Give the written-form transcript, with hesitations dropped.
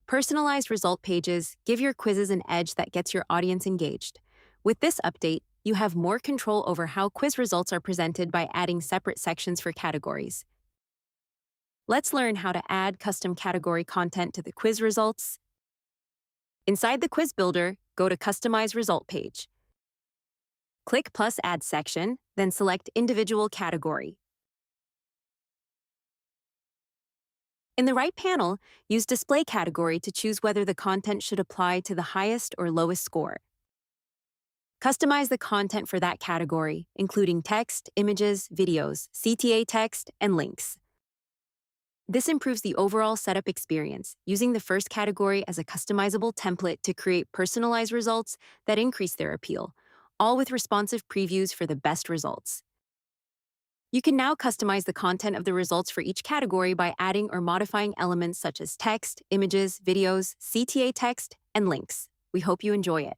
Personalized result pages give your quizzes an edge that gets your audience engaged. With this update, you have more control over how quiz results are presented by adding separate sections for categories. Let's learn how to add custom category content to the quiz results. Inside the quiz builder, go to Customize Result page. Click Plus Add section, then select Individual Category. In the right panel, use Display Category to choose whether the content should apply to the highest or lowest score. Customize the content for that category, including text, images, videos, CTA text, and links. This improves the overall setup experience, using the first category as a customizable template to create personalized results that increase their appeal, all with responsive previews for the best results. You can now customize the content of the results for each category by adding or modifying elements such as text, images, videos, CTA text, and links. We hope you enjoy it.